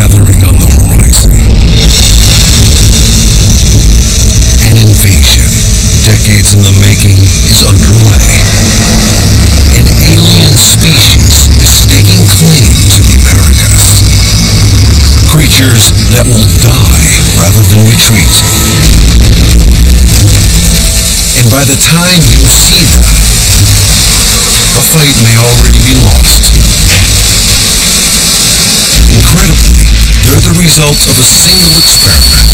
gathering on the horizon. An invasion, decades in the making, is underway. An alien species is staking claim to the Americas. Creatures that will die rather than retreat. And by the time you see them, the fight may already be lost. Incredibly, they're the result of a single experiment.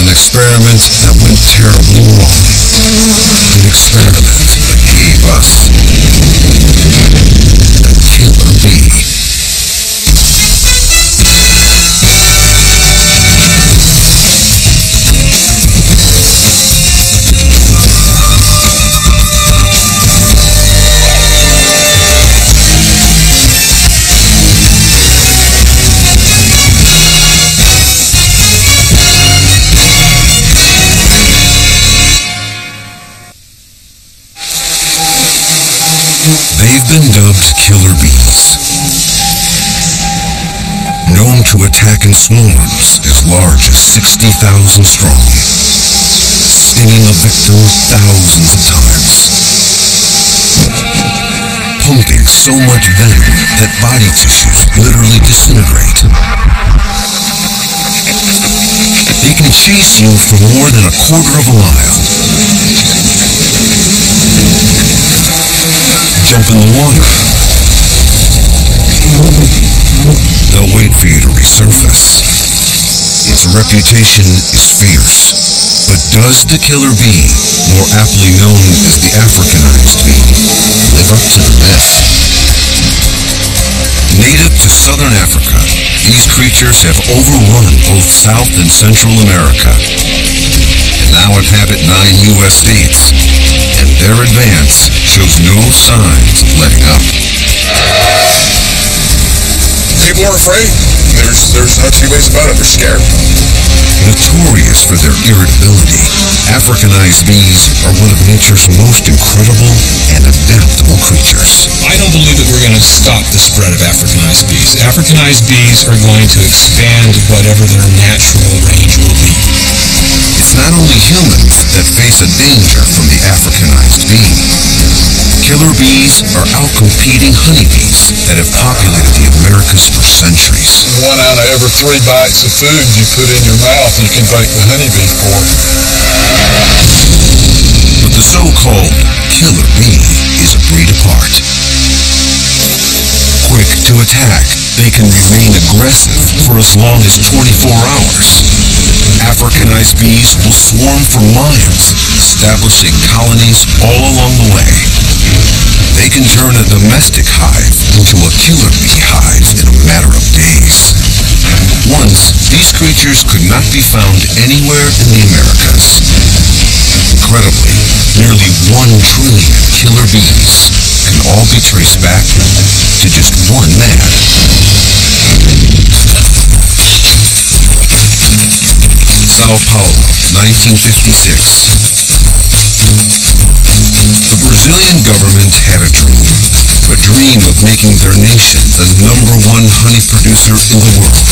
An experiment that went terribly wrong. An experiment that gave us the killer bee. They've been dubbed killer bees. Known to attack in swarms as large as 60,000 strong, stinging a victim thousands of times. Pumping so much venom that body tissues literally disintegrate. They can chase you for more than a quarter of a mile. Jump in the water. They'll wait for you to resurface. Its reputation is fierce. But does the killer bee, more aptly known as the Africanized bee, live up to the myth? Native to southern Africa, these creatures have overrun both South and Central America, and now inhabit 9 U.S. states, and their advance shows no signs of letting up. People are afraid. There's no two ways about it. They're scared. Notorious for their irritability, Africanized bees are one of nature's most incredible and adaptable creatures. I don't believe that we're going to stop the spread of Africanized bees. Africanized bees are going to expand whatever their natural range will be. It's not only humans that face a danger from the Africanized bee. Killer bees are outcompeting honeybees that have populated the Americas for centuries. 1 out of every 3 bites of food you put in your mouth, you can thank the honeybee for. But the so-called killer bee is a breed apart. Quick to attack, they can remain aggressive for as long as 24 hours. Africanized bees will swarm for miles, establishing colonies all along the way. They can turn a domestic hive into a killer bee hive in a matter of days. Once, these creatures could not be found anywhere in the Americas. Incredibly, nearly 1 trillion killer bees can all be traced back to just one man. Sao Paulo, 1956. The Brazilian government had a dream of making their nation the #1 honey producer in the world.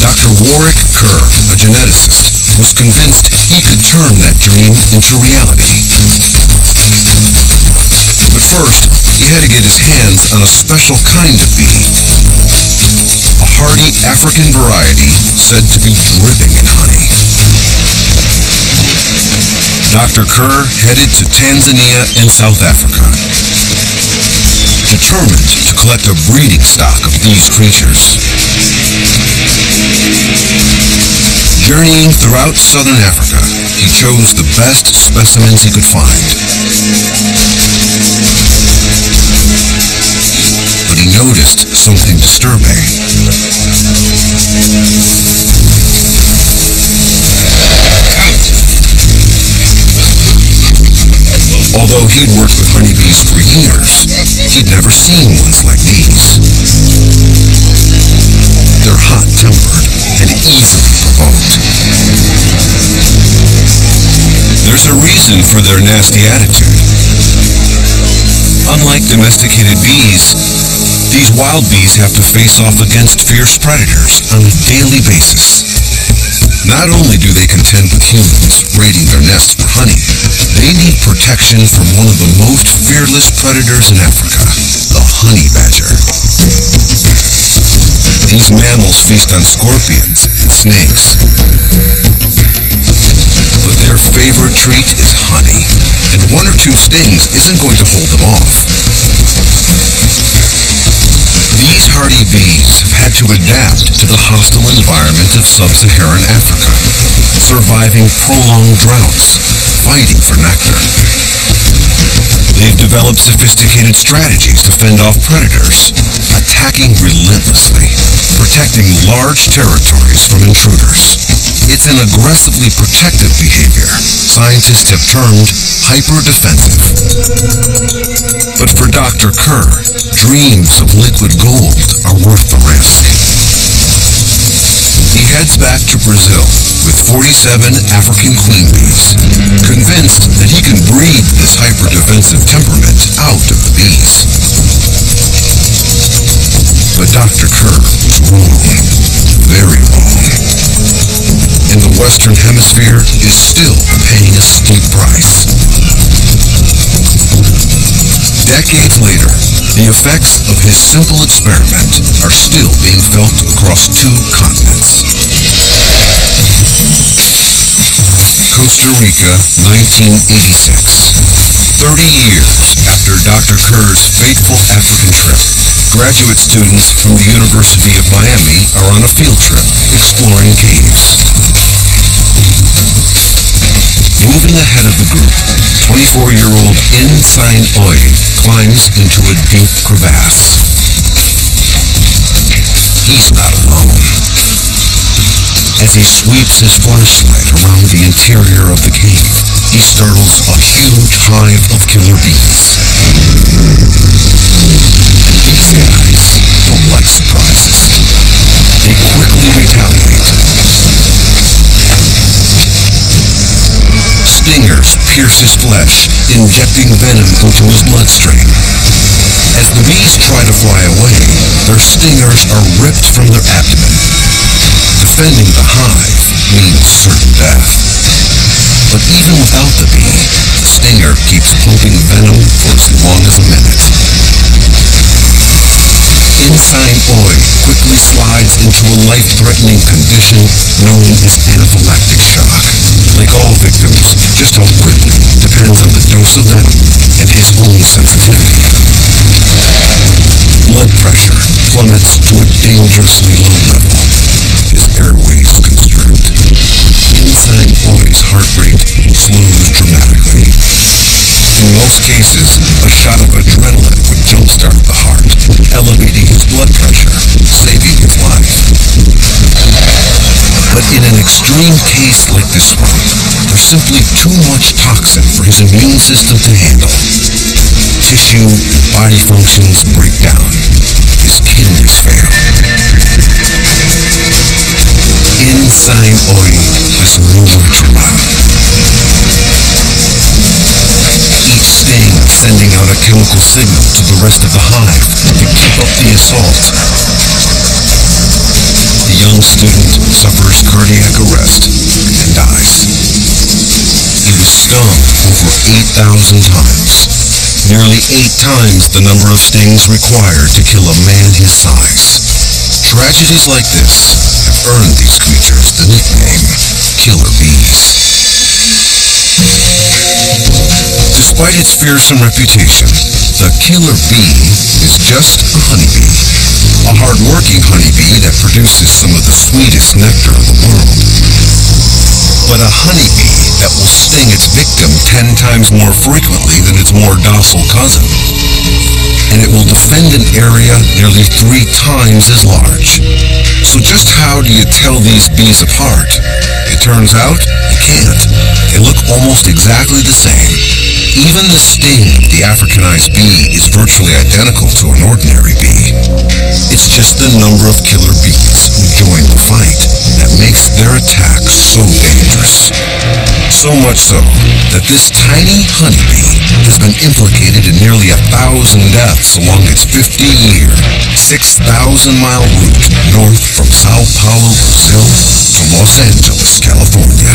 Dr. Warwick Kerr, a geneticist, was convinced he could turn that dream into reality. But first, he had to get his hands on a special kind of bee. A hardy African variety said to be dripping in honey. Dr. Kerr headed to Tanzania and South Africa, determined to collect a breeding stock of these creatures. Journeying throughout southern Africa, he chose the best specimens he could find. But he noticed something disturbing. Although he'd worked with honeybees for years, he'd never seen ones like these. They're hot-tempered and easily provoked. There's a reason for their nasty attitude. Unlike domesticated bees, These wild bees have to face off against fierce predators on a daily basis. Not only do they contend with humans raiding their nests for honey, they need protection from one of the most fearless predators in Africa, the honey badger. These mammals feast on scorpions and snakes. But their favorite treat is honey, and one or two stings isn't going to hold them off. These hardy bees have had to adapt to the hostile environment of sub-Saharan Africa, surviving prolonged droughts, fighting for nectar. They've developed sophisticated strategies to fend off predators, attacking relentlessly, protecting large territories from intruders. It's an aggressively protective behavior scientists have termed hyper-defensive. But for Dr. Kerr, dreams of liquid gold are worth the risk. He heads back to Brazil with 47 African queen bees, convinced that he can breed this hyper-defensive temperament out of the bees. But Dr. Kerr was wrong, very wrong. And the Western Hemisphere is still paying a steep price. Decades later, the effects of his simple experiment are still being felt across 2 continents. Costa Rica, 1986. 30 years after Dr. Kerr's fateful African trip, graduate students from the University of Miami are on a field trip exploring caves. Moving ahead of the group, 24-year-old Insign Oy climbs into a deep crevasse. He's not alone. As he sweeps his flashlight around the interior of the cave, he startles a huge hive of killer bees. These guys don't like surprises. They quickly retaliate. Stingers pierce his flesh, injecting venom into his bloodstream. As the bees try to fly away, their stingers are ripped from their abdomen. Defending the hive means certain death. But even without the bee, the stinger keeps pumping venom for as long as a minute. Insign Oy quickly slides into a life-threatening condition known as anaphylactic shock. Like all victims, just how quickly depends on the dose of venom and his own sensitivity. Blood pressure plummets to a dangerously low level. His airways constrict. Insign Oy's heart rate slows dramatically. In most cases, a shot of adrenaline would jumpstart the heart, elevating his blood pressure, saving his life. But in an extreme case like this one, there's simply too much toxin for his immune system to handle. Tissue and body functions break down. His kidneys fail. Insign Oy has nowhere to run. Each sting sending out a chemical signal to the rest of the hive to keep up the assault. The young student suffers cardiac arrest and dies. He was stung over 8,000 times, nearly 8 times the number of stings required to kill a man his size. Tragedies like this have earned these creatures the nickname killer bees. Despite its fearsome reputation, the killer bee is just a honeybee. A hard-working honeybee that produces some of the sweetest nectar in the world. But a honeybee that will sting its victim 10 times more frequently than its more docile cousin. And it will defend an area nearly 3 times as large. So just how do you tell these bees apart? It turns out, you can't. They look almost exactly the same. Even the sting of the Africanized bee is virtually identical to an ordinary bee. It's just the number of killer bees who join the fight that makes their attack so dangerous. So much so that this tiny honeybee has been implicated in nearly 1,000 deaths along its 50-year, 6,000-mile route north from Sao Paulo, Brazil to Los Angeles, California.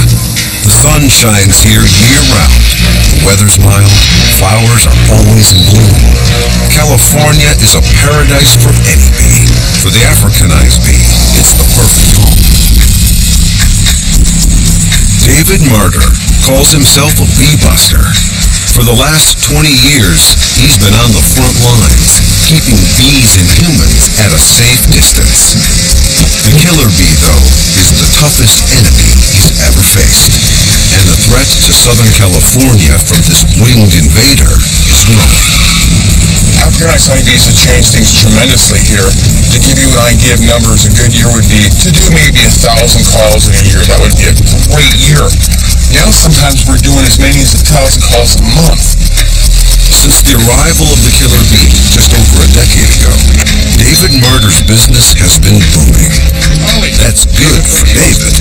The sun shines here year-round. The weather's mild. Flowers are always in bloom. California is a paradise for any bee. For the Africanized bee, it's the perfect home. David Martyr calls himself a bee buster. For the last 20 years, he's been on the front lines, keeping bees and humans at a safe distance. The killer bee, though, is the toughest enemy he's ever faced. And the threat to Southern California from this winged invader is growing. Africanized honeybees have changed things tremendously here. To give you an idea of numbers, a good year would be to do maybe 1,000 calls in a year. That would be a great year. Now sometimes we're doing as many as 1,000 calls a month. Since the arrival of the killer bee just over a decade ago, David Martyr's business has been booming. That's good for David,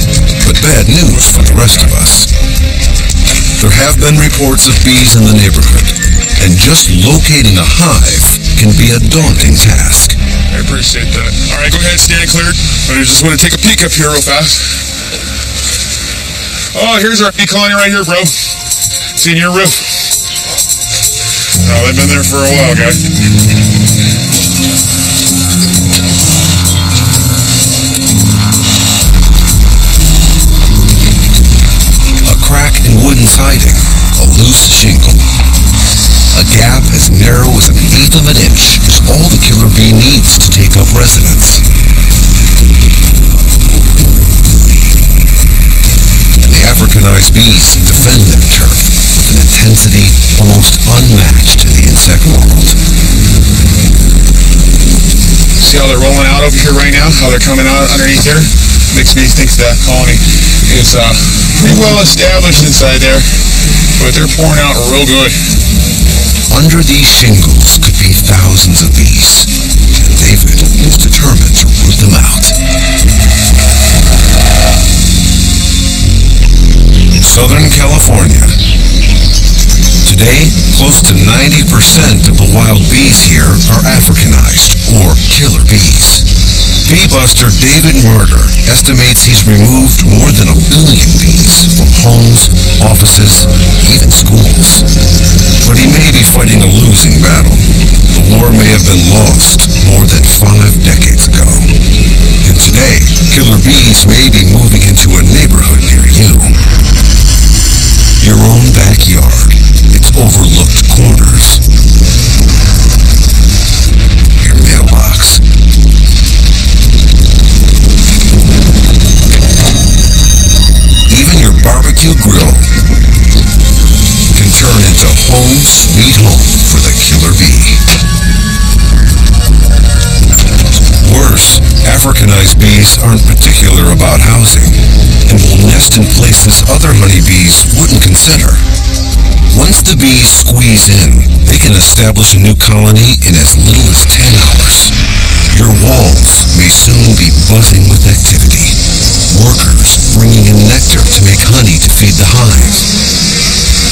but bad news for the rest of us. There have been reports of bees in the neighborhood, and just locating a hive can be a daunting task. I appreciate that. All right, go ahead, stand cleared. I just want to take a peek up here real fast. Oh, here's our bee colony right here, bro. See in your roof. Oh, they've been there for a while, guys. A crack in wooden siding, a loose shingle. A gap as narrow as 1/8 of an inch is all the killer bee needs to take up residence. And the Africanized bees defend their turf with an intensity almost unmatched in the insect world. See how they're rolling out over here right now? How they're coming out underneath here? Makes me think that colony is pretty well established inside there, but they're pouring out real good. Under these shingles could be thousands of bees, and David is determined to root them out. Southern California. Today, close to 90% of the wild bees here are Africanized, or killer bees. Bee buster David Martyr estimates he's removed more than 1 billion bees from homes, offices, even schools. But he may be fighting a losing battle. The war may have been lost more than 5 decades ago. And today, killer bees may be moving into a neighborhood near you. Your own backyard, its overlooked corners, your mailbox. Even your barbecue grill can turn into home sweet home for the killer bee. Worse, Africanized bees aren't particular about housing and will nest in places other honeybees wouldn't consider. Once the bees squeeze in, they can establish a new colony in as little as 10 hours. Your walls may soon be buzzing with activity. Workers bringing in nectar to make honey to feed the hive.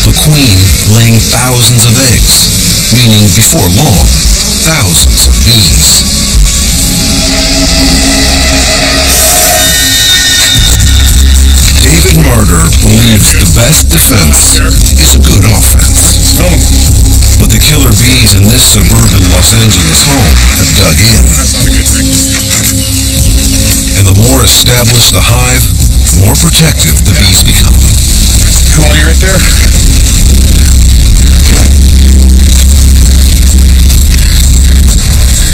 The queen laying thousands of eggs, meaning before long, thousands of bees. David Martyr believes the best defense is a good offense. But the killer bees in this suburban Los Angeles home have dug in. And the more established the hive, the more protective the bees become. Colony right there.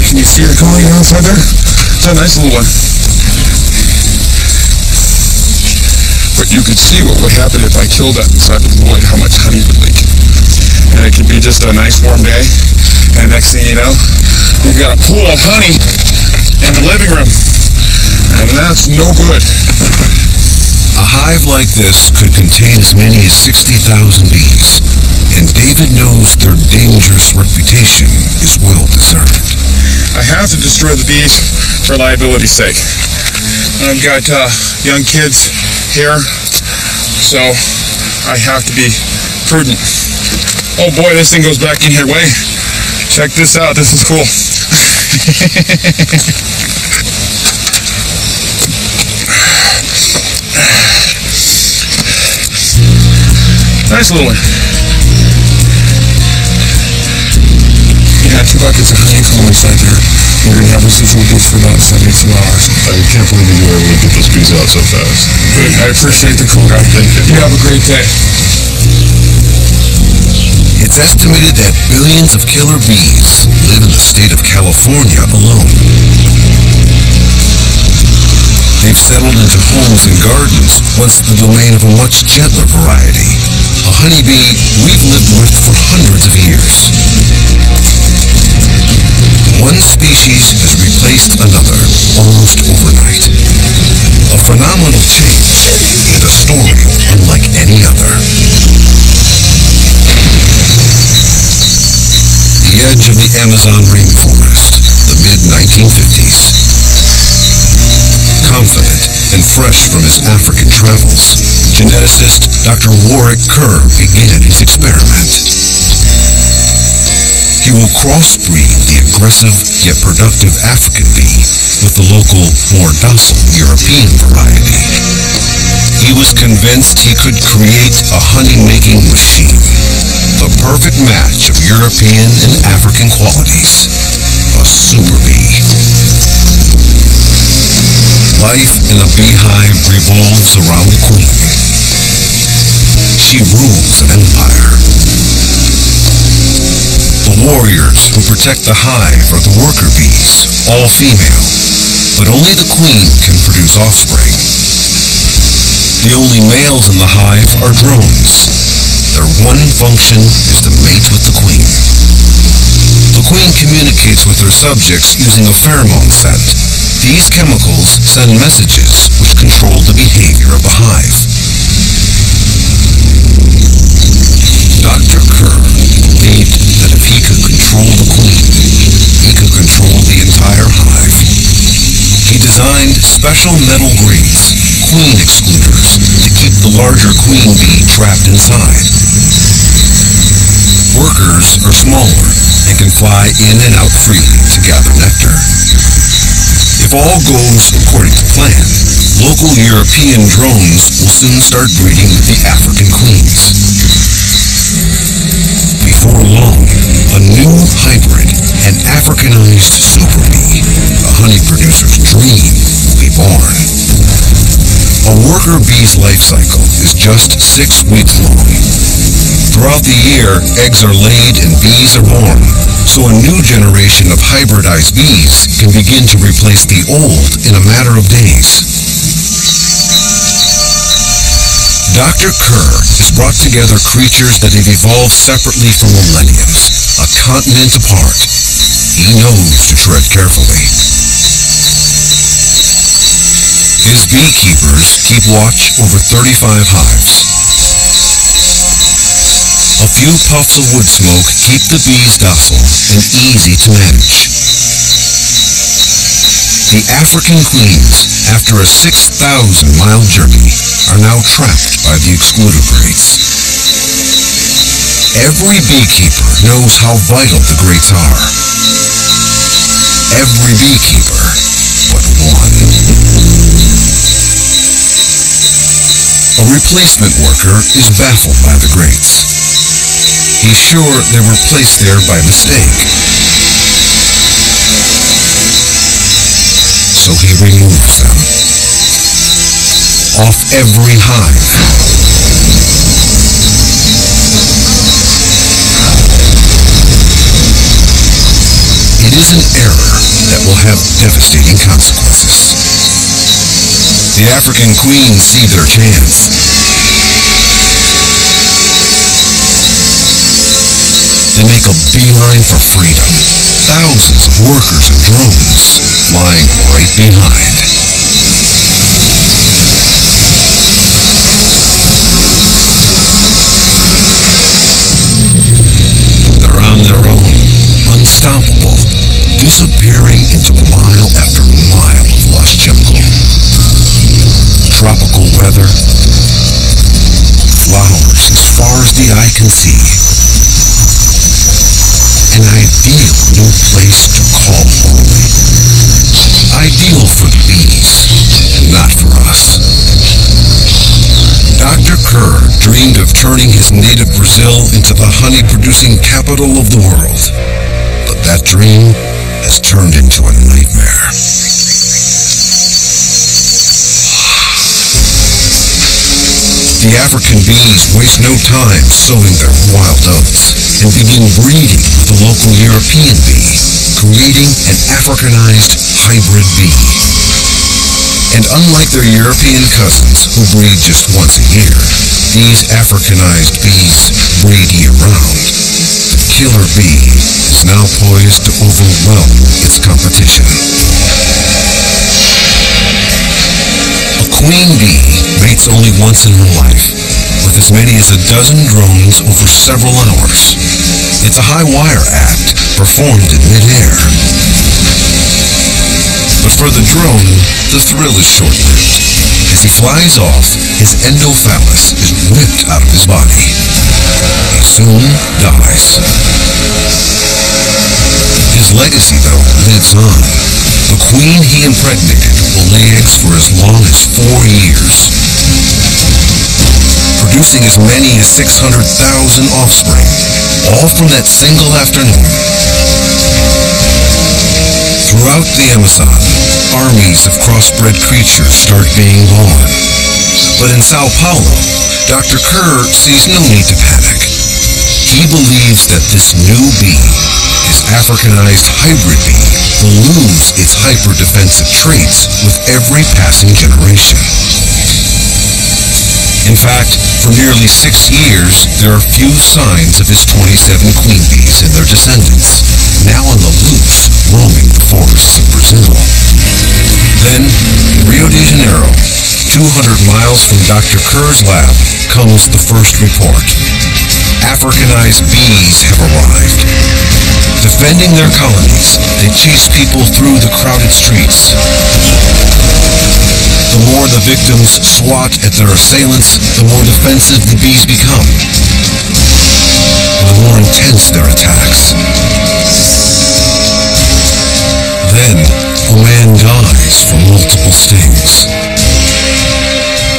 Can you see your colony outside there? It's a nice little one. But you could see what would happen if I killed that inside the void, how much honey would leak. And it could be just a nice warm day, and next thing you know, you've got a pool of honey in the living room. And that's no good. A hive like this could contain as many as 60,000 bees, and David knows their dangerous reputation is well deserved. I have to destroy the bees for liability's sake. I've got young kids here, so I have to be prudent. Oh boy, this thing goes back in here. Wait, check this out. This is cool. Nice little one. Yeah, 2 buckets of honeycomb inside there. We're going to have this with bees for about 72 hours. I can't believe you were able to get those bees out so fast. Good. I appreciate the call, guy. Thank you. You have a great day. It's estimated that billions of killer bees live in the state of California alone. They've settled into homes and gardens, once the domain of a much gentler variety, a honeybee we've lived with for hundreds of years. One species has replaced another almost overnight. A phenomenal change and a story unlike any other. The edge of the Amazon rainforest, the mid-1950s. Confident and fresh from his African travels, geneticist Dr. Warwick Kerr began his experiment. He will crossbreed the aggressive yet productive African bee with the local, more docile European variety. He was convinced he could create a honey-making machine, the perfect match of European and African qualities, a super bee. Life in a beehive revolves around the queen. She rules an empire. The warriors who protect the hive are the worker bees, all female, but only the queen can produce offspring. The only males in the hive are drones. Their one function is to mate with the queen. The queen communicates with her subjects using a pheromone scent. These chemicals send messages which control the behavior of the hive. Dr. Kerr believed that if he could control the queen, he could control the entire hive. He designed special metal grates, queen excluders, to keep the larger queen bee trapped inside. Workers are smaller and can fly in and out freely to gather nectar. If all goes according to plan, local European drones will soon start breeding the African queens. Before long, a new hybrid and Africanized super bee, a honey producer's dream, will be born. A worker bee's life cycle is just 6 weeks long. Throughout the year, eggs are laid and bees are born, so a new generation of hybridized bees can begin to replace the old in a matter of days. Dr. Kerr has brought together creatures that have evolved separately for millenniums, a continent apart. He knows to tread carefully. His beekeepers keep watch over 35 hives. A few puffs of wood smoke keep the bees docile and easy to manage. The African queens, after a 6,000-mile journey, are now trapped by the excluder grates. Every beekeeper knows how vital the grates are. Every beekeeper but one. A replacement worker is baffled by the grates. He's sure they were placed there by mistake. So he removes them. Off every hive. It is an error that will have devastating consequences. The African queens see their chance. They make a beeline for freedom. Thousands of workers and drones lying right behind. They're on their own, unstoppable, disappearing into mile after mile of lush jungle. Tropical weather, can see. An ideal new place to call home. Ideal for the bees, not for us. Dr. Kerr dreamed of turning his native Brazil into the honey-producing capital of the world. But that dream has turned into a nightmare. The African bees waste no time sowing their wild oats and begin breeding with the local European bee, creating an Africanized hybrid bee. And unlike their European cousins, who breed just once a year, these Africanized bees breed year-round. The killer bee is now poised to overwhelm its competition. A queen bee mates only once in her life, with as many as a dozen drones over several hours. It's a high-wire act performed in mid-air. But for the drone, the thrill is short-lived. As he flies off, his endophallus is ripped out of his body. He soon dies. His legacy, though, lives on. The queen he impregnated will lay eggs for as long as 4 years, producing as many as 600,000 offspring, all from that single afternoon. Throughout the Amazon, armies of crossbred creatures start being born. But in Sao Paulo, Dr. Kerr sees no need to panic. He believes that this new bee, his Africanized hybrid bee, will lose its hyper-defensive traits with every passing generation. In fact, for nearly 6 years, there are few signs of his 27 queen bees and their descendants, now on the loose, roaming the forests of Brazil. Then, in Rio de Janeiro, 200 miles from Dr. Kerr's lab, comes the first report. Africanized bees have arrived. Defending their colonies, they chase people through the crowded streets. The more the victims swat at their assailants, the more defensive the bees become, and the more intense their attacks. Then, a man dies from multiple stings.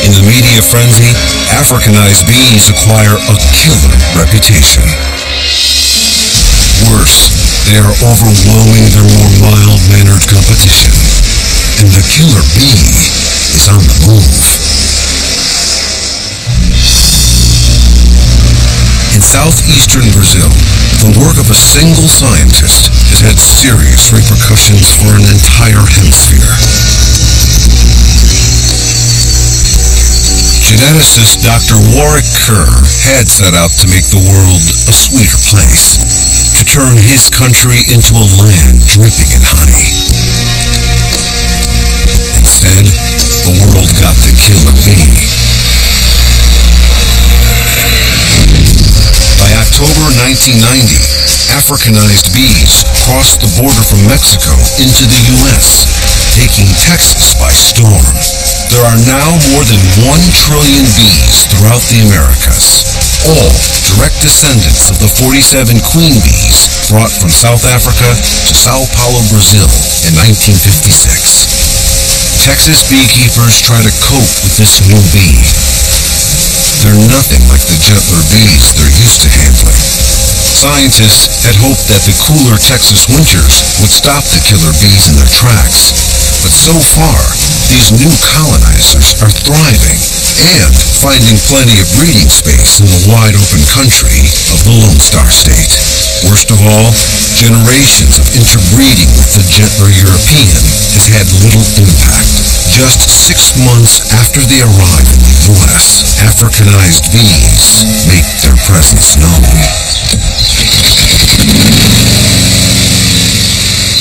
In the media frenzy, Africanized bees acquire a killer reputation. Worse, they are overwhelming their more mild-mannered competition, and the killer bee is on the move. In southeastern Brazil, the work of a single scientist has had serious repercussions for an entire hemisphere. Geneticist Dr. Warwick Kerr had set out to make the world a sweeter place, to turn his country into a land dripping in honey. Instead, the world got the killer bee. By October 1990, Africanized bees crossed the border from Mexico into the U.S., taking Texas by storm. There are now more than 1 trillion bees throughout the Americas, all direct descendants of the 47 queen bees brought from South Africa to Sao Paulo, Brazil in 1956. Texas beekeepers try to cope with this new bee. They're nothing like the gentler bees they're used to handling. Scientists had hoped that the cooler Texas winters would stop the killer bees in their tracks. But so far, these new colonizers are thriving and finding plenty of breeding space in the wide-open country of the Lone Star State. Worst of all, generations of interbreeding with the gentler European has had little impact. Just 6 months after they arrive in the U.S., Africanized bees make their presence known.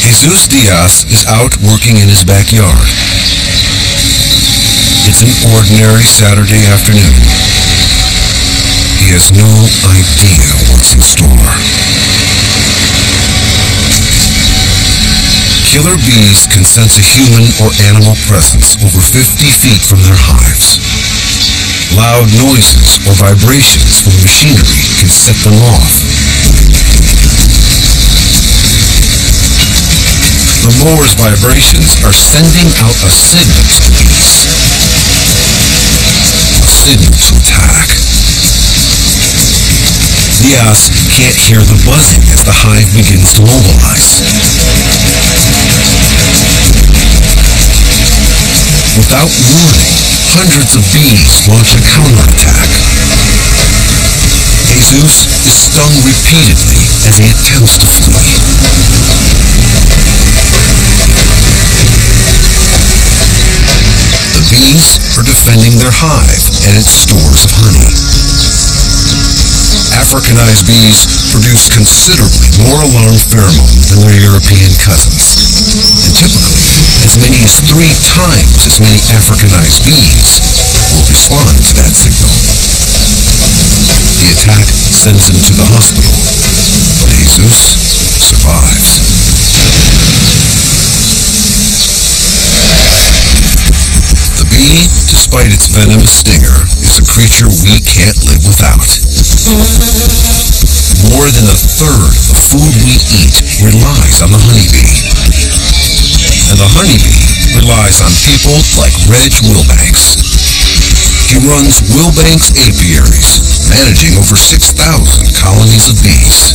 Jesus Diaz is out working in his backyard. It's an ordinary Saturday afternoon. He has no idea what's in store. Killer bees can sense a human or animal presence over 50 feet from their hives. Loud noises or vibrations from machinery can set them off. The mower's vibrations are sending out a signal to the bees. A signal to attack. Diaz can't hear the buzzing as the hive begins to mobilize. Without warning, hundreds of bees launch a counterattack. Jesus is stung repeatedly as he attempts to flee. The bees are defending their hive and its stores of honey. Africanized bees produce considerably more alarm pheromone than their European cousins, and typically as many as 3 times as many Africanized bees will respond to that signal. The attack sends him to the hospital, but Jesus survives. The bee, despite its venomous stinger, is a creature we can't live without. More than a third of the food we eat relies on the honeybee. And the honeybee relies on people like Reg Wilbanks. He runs Wilbanks Apiaries, managing over 6,000 colonies of bees.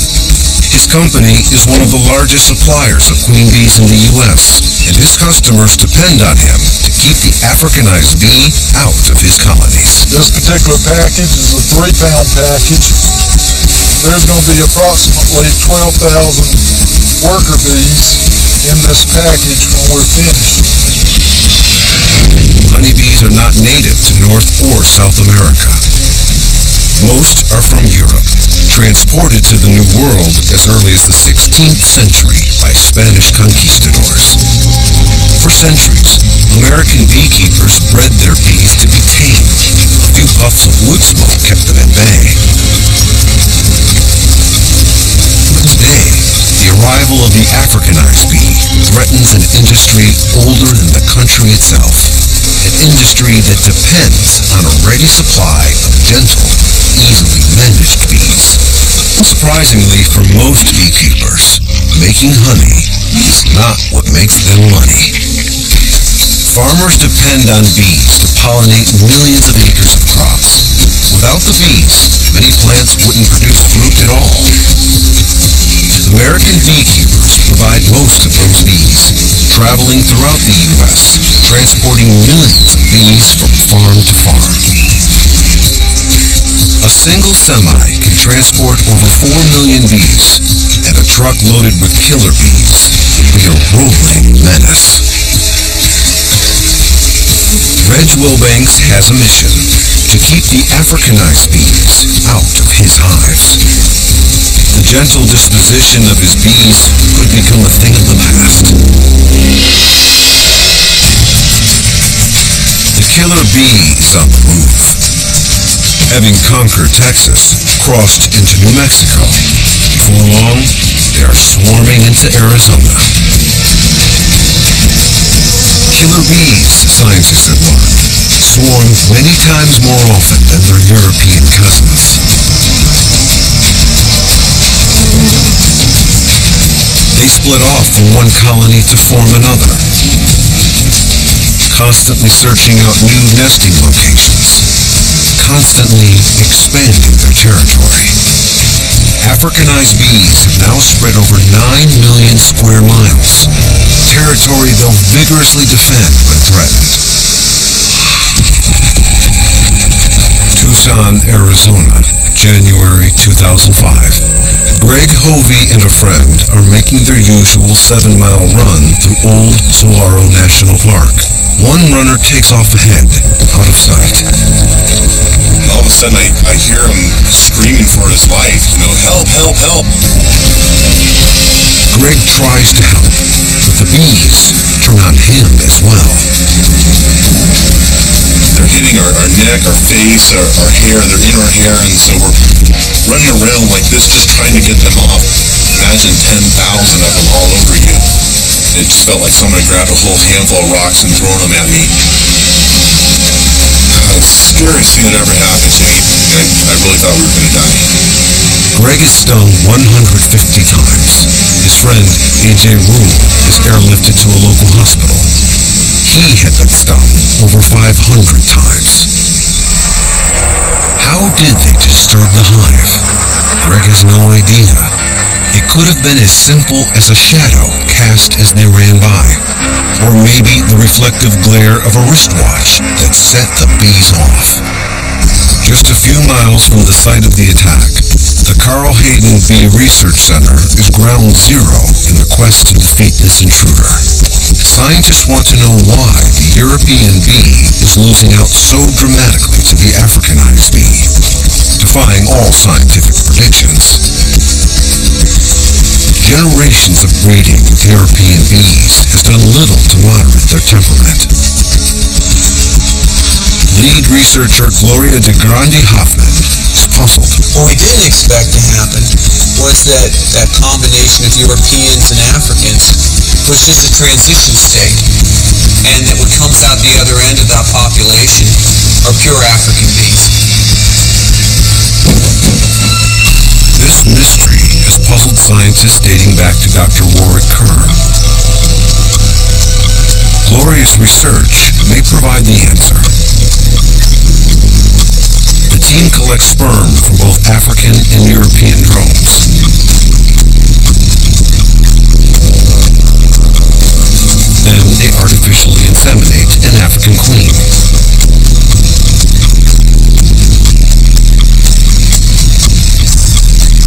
His company is one of the largest suppliers of queen bees in the U.S., and his customers depend on him to keep the Africanized bee out of his colonies. This particular package is a 3-pound package. There's going to be approximately 12,000 worker bees in this package when we're finished. Honeybees are not native to North or South America. Most are from Europe, transported to the New World as early as the 16th century by Spanish conquistadors. For centuries, American beekeepers bred their bees to be tame. A few puffs of wood smoke kept them at bay. But today, the arrival of the Africanized bee threatens an industry older than the country itself. An industry that depends on a ready supply of gentle, easily managed bees. Surprisingly, for most beekeepers, making honey is not what makes them money. Farmers depend on bees to pollinate millions of acres of crops. Without the bees, many plants wouldn't produce fruit at all. American beekeepers provide most of those bees, traveling throughout the U.S., transporting millions of bees from farm to farm. A single semi can transport over 4 million bees, and a truck loaded with killer bees would be a rolling menace. Reg Wilbanks has a mission to keep the Africanized bees out of his hives. The gentle disposition of his bees could become a thing of the past. The killer bee is on the move. Having conquered Texas, crossed into New Mexico. Before long, they are swarming into Arizona. Killer bees, scientists have learned, swarm many times more often than their European cousins. They split off from one colony to form another, constantly searching out new nesting locations, constantly expanding their territory. Africanized bees have now spread over 9 million square miles, territory they'll vigorously defend when threatened. Tucson, Arizona, January 2005. Greg Hovey and a friend are making their usual 7-mile run through Old Saguaro National Park. One runner takes off ahead, out of sight. All of a sudden I hear him screaming for his life, help, help, help. Greg tries to help, but the bees turn on him as well. They're hitting our neck, our face, our hair, they're in our hair, and so we're running around like this just trying to get them off. Imagine 10,000 of them all over you. It just felt like someone grabbed a whole handful of rocks and thrown them at me. Scariest thing that ever happened, Nate. I really thought we were going to die. Greg is stung 150 times. His friend, A.J. Rule, is airlifted to a local hospital. He had been stung over 500 times. How did they disturb the hive? Greg has no idea. It could have been as simple as a shadow cast as they ran by. Or maybe the reflective glare of a wristwatch that set the bees off. Just a few miles from the site of the attack, the Carl Hayden Bee Research Center is ground zero in the quest to defeat this intruder. Scientists want to know why the European bee is losing out so dramatically to the Africanized bee, defying all scientific predictions. Generations of breeding with European bees has done little to moderate their temperament. Lead researcher Gloria de Grande Hoffman is puzzled. What we didn't expect to happen was that combination of Europeans and Africans was just a transition state, and that what comes out the other end of that population are pure African bees. This mystery has puzzled scientists dating back to Dr. Warwick Kerr. Gloria's research may provide the answer. The team collects sperm from both African and European drones. Then they artificially inseminate an African queen.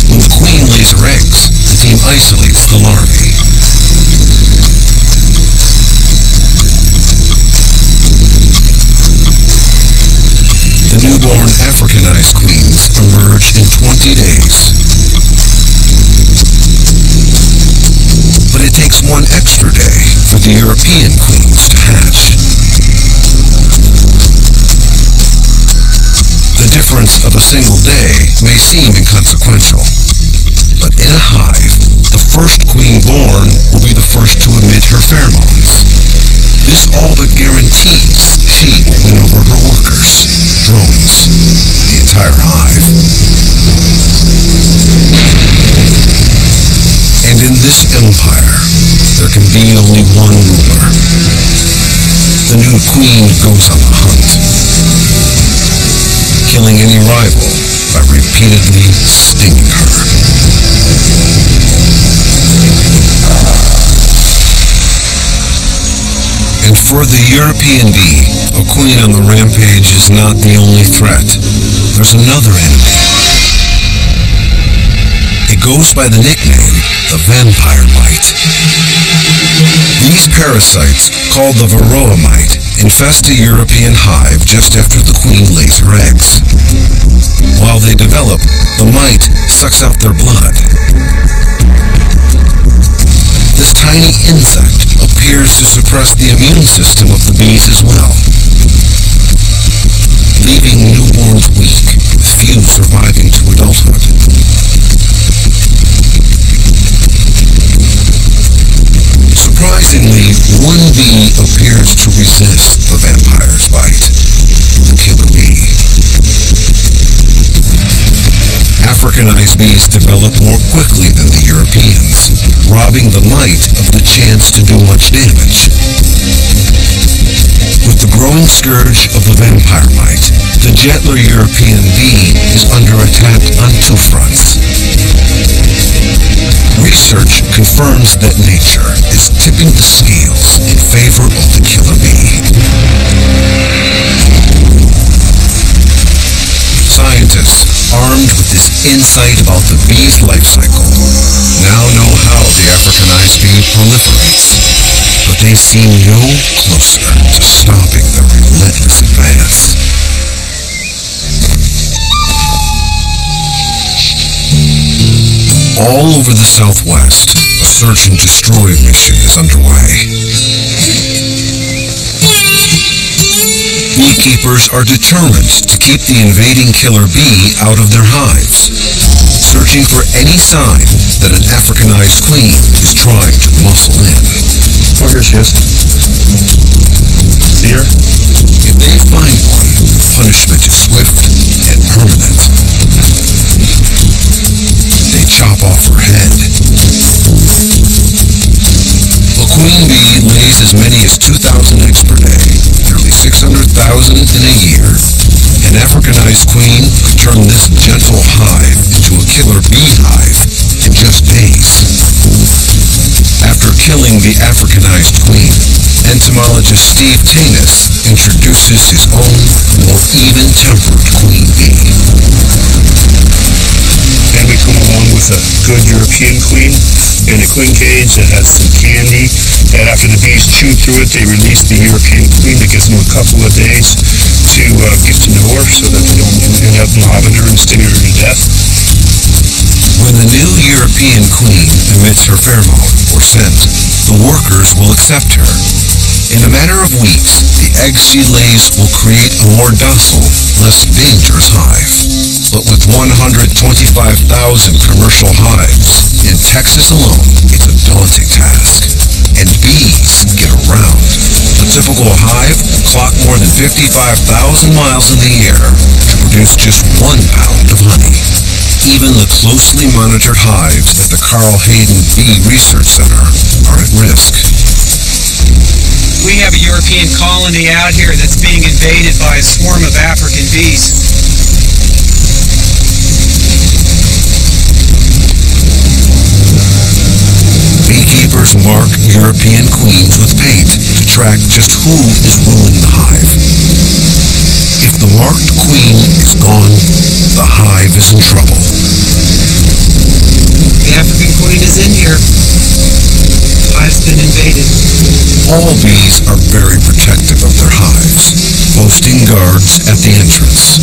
When the queen lays her eggs, the team isolates the larvae. The newborn Africanized queens emerge in 20 days. But it takes one extra day for the European queens to hatch. The difference of a single day may seem inconsequential, but in a hive, the first queen born will be the first to emit her pheromones. This all but guarantees she will win over her workers, drones, the entire hive. And in this empire, there can be only one ruler. The new queen goes on the hunt, killing any rival by repeatedly stinging her. And for the European bee, a queen on the rampage is not the only threat. There's another enemy. It goes by the nickname, the vampire mite. These parasites, called the varroa mite, infest a European hive just after the queen lays her eggs. While they develop, the mite sucks out their blood. This tiny insect appears to suppress the immune system of the bees as well, leaving newborns weak, with few surviving to adulthood. Surprisingly, one bee appears to resist the vampire's bite, the killer bee. Africanized bees develop more quickly than the Europeans, robbing the mite of the chance to do much damage. With the growing scourge of the vampire mite, the gentler European bee is under attack on two fronts. Research confirms that nature is tipping the scales in favor of the killer bee. Scientists, armed with this insight about the bee's life cycle, now know how the Africanized bee proliferates, but they seem no closer to stopping their relentless advance. All over the Southwest, a search and destroy mission is underway. Beekeepers are determined to keep the invading killer bee out of their hives, searching for any sign that an Africanized queen is trying to muscle in. Oh, here she is. See her? If they find one, chop off her head. A queen bee lays as many as 2,000 eggs per day, nearly 600,000 in a year. An Africanized queen could turn this gentle hive into a killer beehive in just days. After killing the Africanized queen, entomologist Steve Tanis introduces his own, more even-tempered queen bee. And we come along with a good European queen in a queen cage that has some candy. And after the bees chew through it, they release the European queen. That gives them a couple of days to get to know her so that they don't end up mobbing her and stinging her to death. When the new European queen emits her pheromone, or scent, the workers will accept her. In a matter of weeks, the eggs she lays will create a more docile, less dangerous hive. But with 125,000 commercial hives in Texas alone, it's a daunting task. And bees get around. A typical hive will clock more than 55,000 miles in the air to produce just 1 pound of honey. Even the closely monitored hives at the Carl Hayden Bee Research Center are at risk. We have a European colony out here that's being invaded by a swarm of African bees. Beekeepers mark European queens with paint to track just who is ruling the hive. If the marked queen is gone, the hive is in trouble. The African queen is in here. The hive's been invaded. All bees are very protective of their hives, posting guards at the entrance.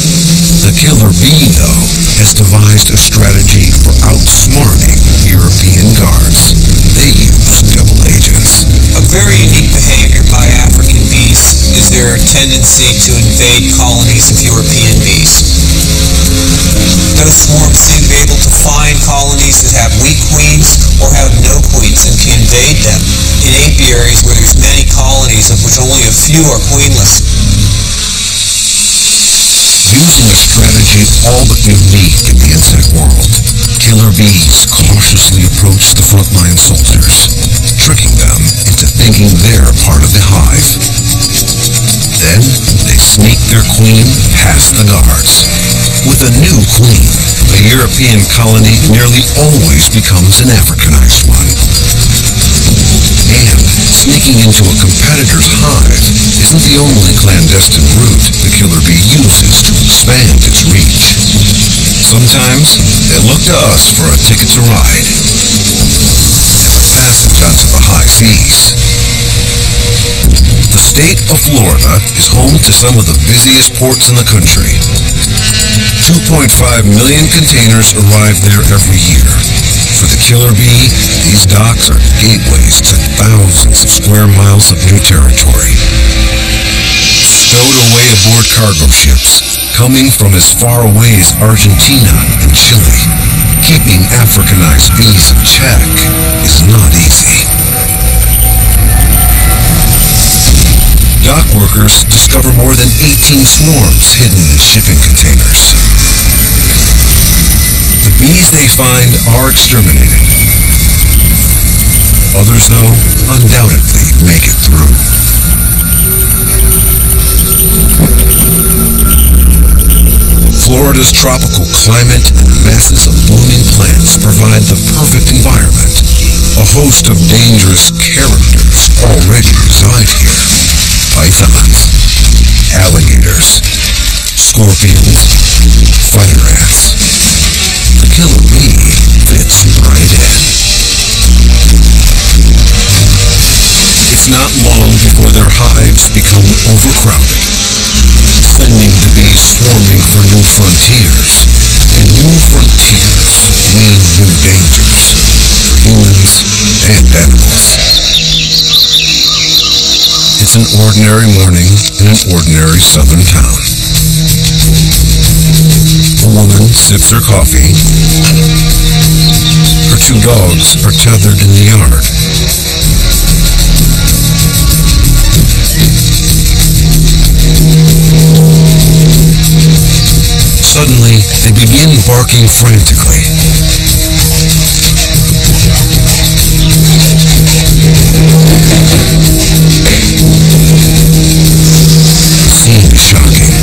The killer bee, though, has devised a strategy for outsmarting European guards. They use double agents. A very unique behavior by African bees is their tendency to invade colonies of European bees. Those swarms seem to be able to find colonies that have weak queens or have no queens and can invade them in apiaries where there's many colonies of which only a few are queenless. Using a strategy all but unique in the insect world, killer bees cautiously approach the frontline soldiers, tricking them into thinking they're part of the hive. Then, they sneak their queen past the guards. With a new queen, a European colony nearly always becomes an Africanized one. And sneaking into a competitor's hive isn't the only clandestine route the killer bee uses to expand its reach. Sometimes they look to us for a ticket to ride and a passage onto the high seas. The state of Florida is home to some of the busiest ports in the country. 2.5 million containers arrive there every year. For the killer bee, these docks are gateways to thousands of square miles of new territory. Stowed away aboard cargo ships, coming from as far away as Argentina and Chile, keeping Africanized bees in check is not easy. Dock workers discover more than 18 swarms hidden in shipping containers. The bees they find are exterminated. Others, though, undoubtedly make it through. Florida's tropical climate and masses of blooming plants provide the perfect environment. A host of dangerous characters already reside here. Pythons, alligators, scorpions, fire ants. The killer bee fits right in. It's not long before their hives become overcrowded, sending the bees swarming for new frontiers. And new frontiers mean new dangers for humans and animals. It's an ordinary morning in an ordinary southern town. A woman sips her coffee. Her 2 dogs are tethered in the yard. Suddenly, they begin barking frantically. The scene is shocking.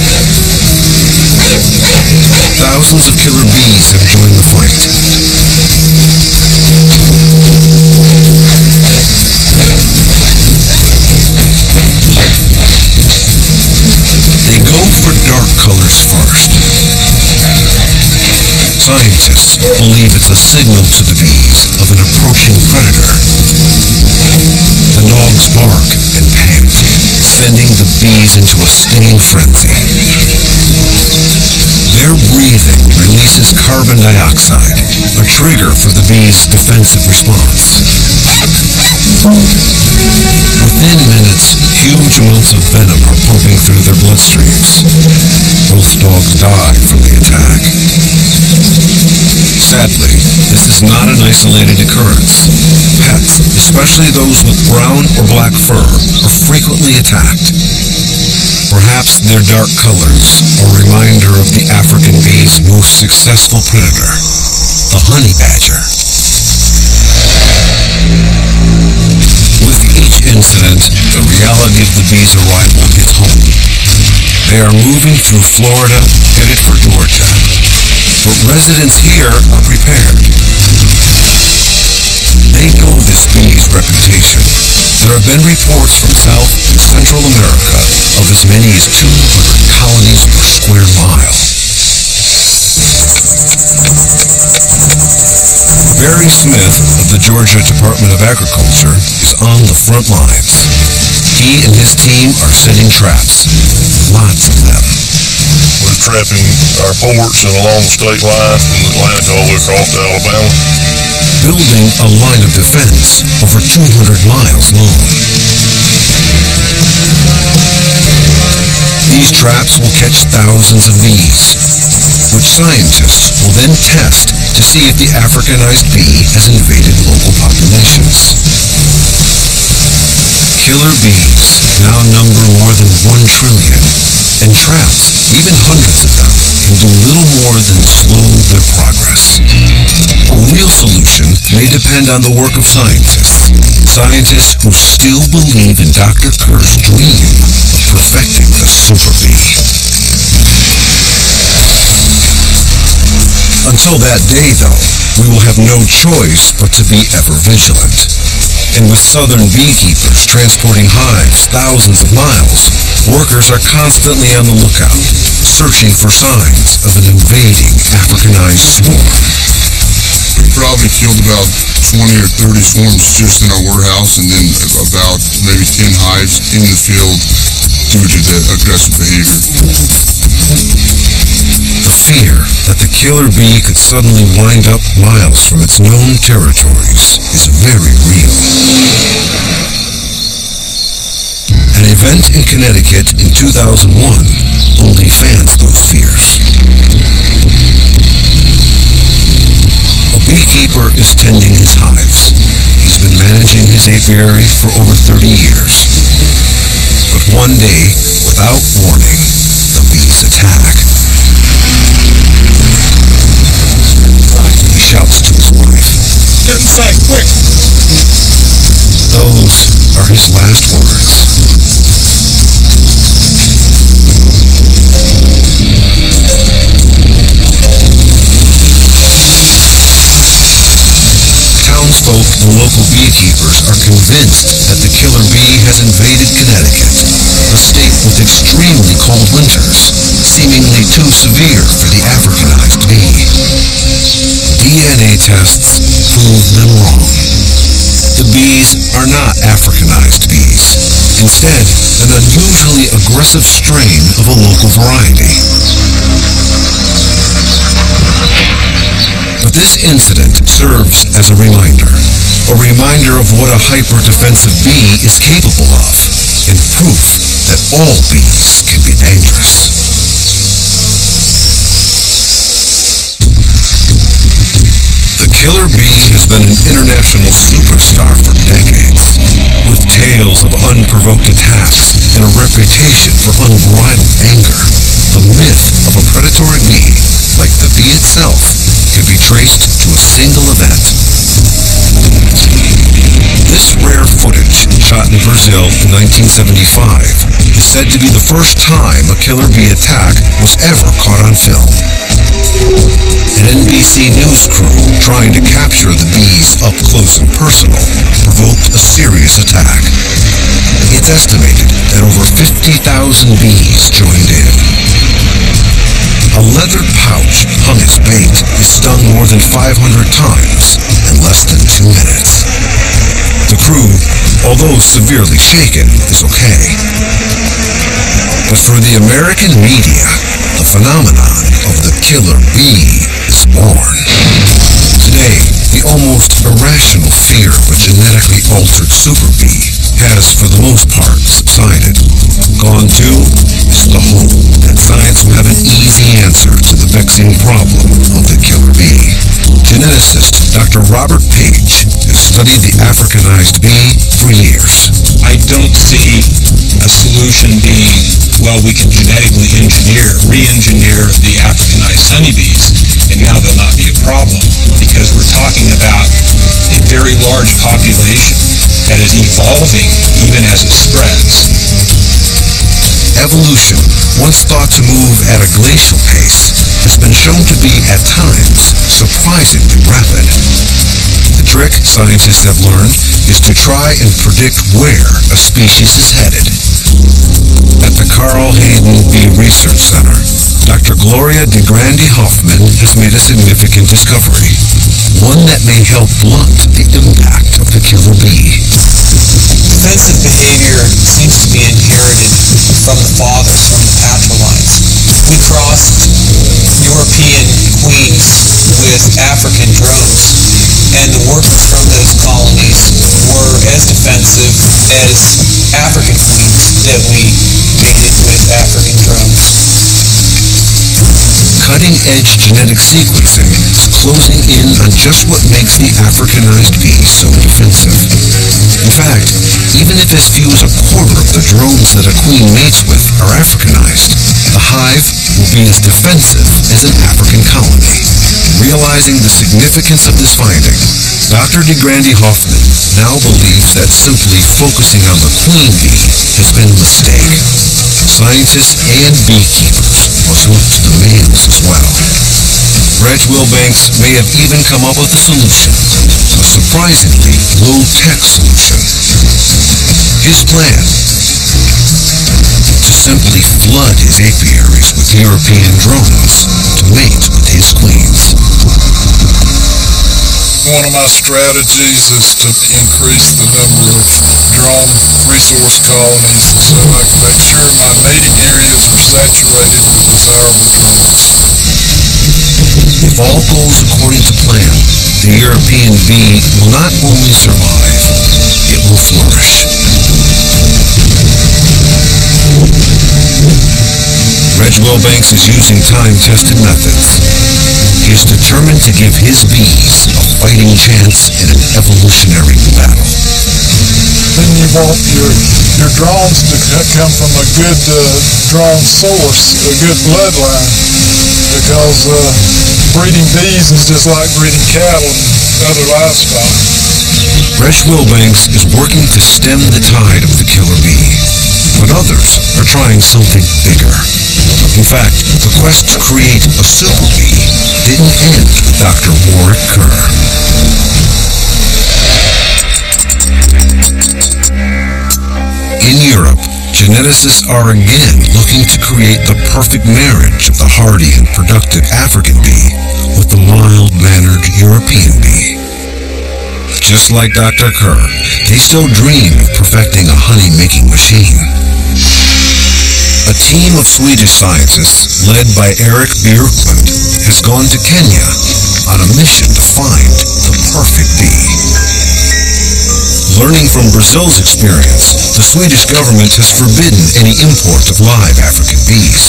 Thousands of killer bees have joined the fight. They go for dark colors first. Scientists believe it's a signal to the bees of an approaching predator. The dogs bark and pant, sending the bees into a stinging frenzy. Their breathing releases carbon dioxide, a trigger for the bees' defensive response. Within minutes, huge amounts of venom are pumping through their bloodstreams. Both dogs die from the attack. Sadly, this is not an isolated occurrence. Pets, especially those with brown or black fur, are frequently attacked. Perhaps their dark colors are a reminder of the African bee's most successful predator, the honey badger. With each incident, the reality of the bees' arrival hits home. They are moving through Florida, headed for Georgia. But residents here are prepared. They know this bee's reputation. There have been reports from South and Central America of as many as 200 colonies per square mile. Barry Smith of the Georgia Department of Agriculture is on the front lines. He and his team are setting traps. Lots of them. We're trapping our ports and along the state line from Atlanta all the way across to Alabama. Building a line of defense over 200 miles long. These traps will catch thousands of bees, which scientists will then test to see if the Africanized bee has invaded local populations. Killer bees now number more than 1 trillion, and traps, even hundreds of them, can do little more than slow their progress. A real solution may depend on the work of scientists. Scientists who still believe in Dr. Kerr's dream of perfecting the super bee. Until that day, though, we will have no choice but to be ever vigilant. And with southern beekeepers transporting hives thousands of miles, workers are constantly on the lookout, searching for signs of an invading Africanized swarm. We probably killed about 20 or 30 swarms just in our warehouse, and then about maybe 10 hives in the field due to the aggressive behavior. The fear that the killer bee could suddenly wind up miles from its known territories is very real. An event in Connecticut in 2001 only fans those fears. A beekeeper is tending his hives. He's been managing his apiary for over 30 years. But one day, without warning, the bees attack. He shouts to his wife. Get inside, quick! Those are his last words. Townsfolk and local beekeepers are convinced that the killer bee has invaded Connecticut, a state with extremely cold winters, seemingly too severe for the Africanized bee. DNA tests prove them wrong. The bees are not Africanized bees. Instead, an unusually aggressive strain of a local variety. But this incident serves as a reminder of what a hyper-defensive bee is capable of, and proof that all bees can be dangerous. The killer bee has been an international superstar for decades, with tales of unprovoked attacks and a reputation for unbridled anger. The myth of a predatory bee, like the bee itself, can be traced to a single event. This rare footage, shot in Brazil in 1975, is said to be the first time a killer bee attack was ever caught on film. An NBC News crew trying to capture the bees up close and personal provoked a serious attack. It's estimated that over 50,000 bees joined in. A leather pouch hung its bait is stung more than 500 times in less than 2 minutes. The crew, although severely shaken, is okay. But for the American media, the phenomenon of the killer bee is born. Today, the almost irrational fear of a genetically altered super bee has, for the most part, subsided. Gone too is the hope that science will have an easy answer to the vexing problem of the killer bee. Geneticist Dr. Robert Page has studied the Africanized bee for years. I don't see a solution being, well, we can genetically re-engineer the Africanized honeybees, and now they'll not be a problem, because we're talking about a very large population that is evolving even as it spreads. Evolution, once thought to move at a glacial pace, has been shown to be, at times, surprisingly rapid. The trick, scientists have learned, is to try and predict where a species is headed. At the Carl Hayden Bee Research Center, Dr. Gloria DeGrande Hoffman has made a significant discovery, one that may help blunt the impact of the killer bee. Defensive behavior seems to be inherited from the fathers, from the patrilides. We crossed European queens with African drones, and the workers from those colonies were as defensive as African queens that we mated with African drones. Cutting-edge genetic sequencing is closing in on just what makes the Africanized bee so defensive. In fact, even if as few as a quarter of the drones that a queen mates with are Africanized, the hive will be as defensive as an African colony. Realizing the significance of this finding, Dr. DeGrande Hoffman now believes that simply focusing on the queen bee has been a mistake. Scientists and beekeepers must look to the males as well. Reg Wilbanks may have even come up with a solution, a surprisingly low-tech solution. His plan: to simply flood his apiaries with European drones to mate with his queens. One of my strategies is to increase the number of drone resource colonies so I can make sure my mating areas are saturated with desirable drones. If all goes according to plan, the European bee will not only survive, it will flourish. Reg Wilbanks is using time-tested methods. He is determined to give his bees a fighting chance in an evolutionary battle. Then you want your drones to come from a good drone source, a good bloodline, because breeding bees is just like breeding cattle and other livestock. Reg Wilbanks is working to stem the tide of the killer bee, but others are trying something bigger. In fact, the quest to create a super bee didn't end with Dr. Warwick Kerr. In Europe, geneticists are again looking to create the perfect marriage of the hardy and productive African bee with the mild-mannered European bee. Just like Dr. Kerr, they still dream of perfecting a honey-making machine. A team of Swedish scientists, led by Erik Björklund, has gone to Kenya on a mission to find the perfect bee. Learning from Brazil's experience, the Swedish government has forbidden any import of live African bees.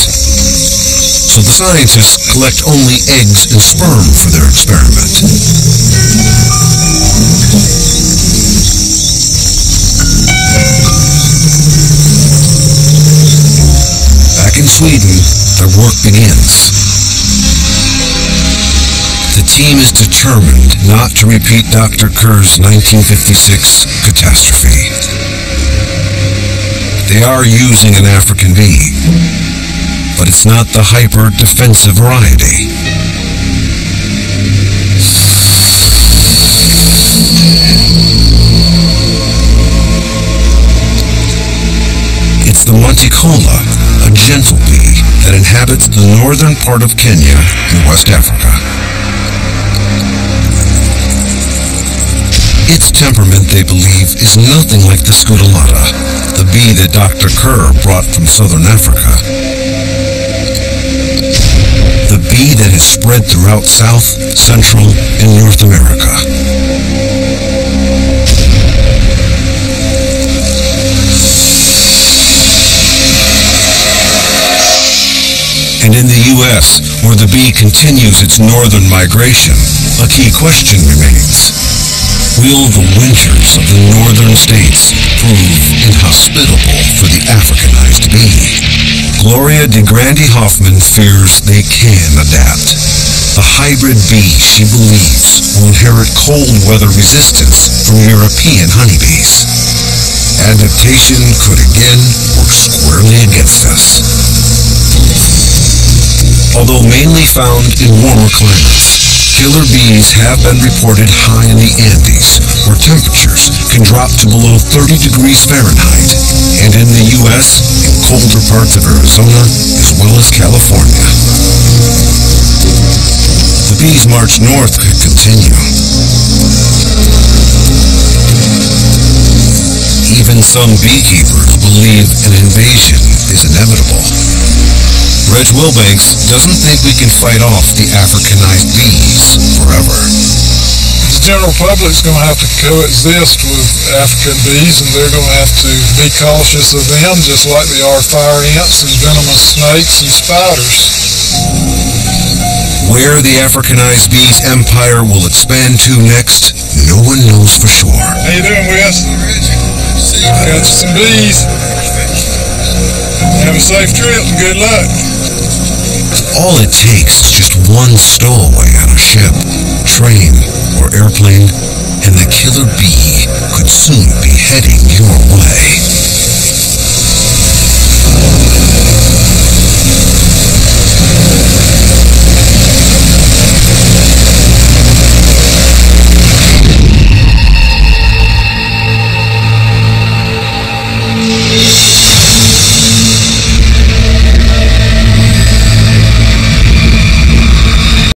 So the scientists collect only eggs and sperm for their experiment. Back in Sweden, their work begins. The team is determined not to repeat Dr. Kerr's 1956 catastrophe. They are using an African bee, but it's not the hyper-defensive variety. It's the Monticola, a gentle bee that inhabits the northern part of Kenya in West Africa. Its temperament, they believe, is nothing like the Scutellata, the bee that Dr. Kerr brought from southern Africa. The bee that has spread throughout South, Central, and North America. And in the U.S., where the bee continues its northern migration, a key question remains. Will the winters of the northern states prove inhospitable for the Africanized bee? Gloria DeGrande Hoffman fears they can adapt. The hybrid bee, she believes, will inherit cold weather resistance from European honeybees. Adaptation could again work squarely against us. Although mainly found in warmer climates, killer bees have been reported high in the Andes, where temperatures can drop to below 30 degrees Fahrenheit, and in the U.S., in colder parts of Arizona, as well as California. The bees' march north could continue. Even some beekeepers believe an invasion is inevitable. Reg Wilbanks doesn't think we can fight off the Africanized bees forever. The general public's going to have to coexist with African bees, and they're going to have to be cautious of them, just like they are fire ants and venomous snakes and spiders. Where the Africanized bees' empire will expand to next, no one knows for sure. How you doing, Wes? I got you some bees. Have a safe trip and good luck. All it takes is just one stowaway on a ship, train, or airplane, and the killer bee could soon be heading your way.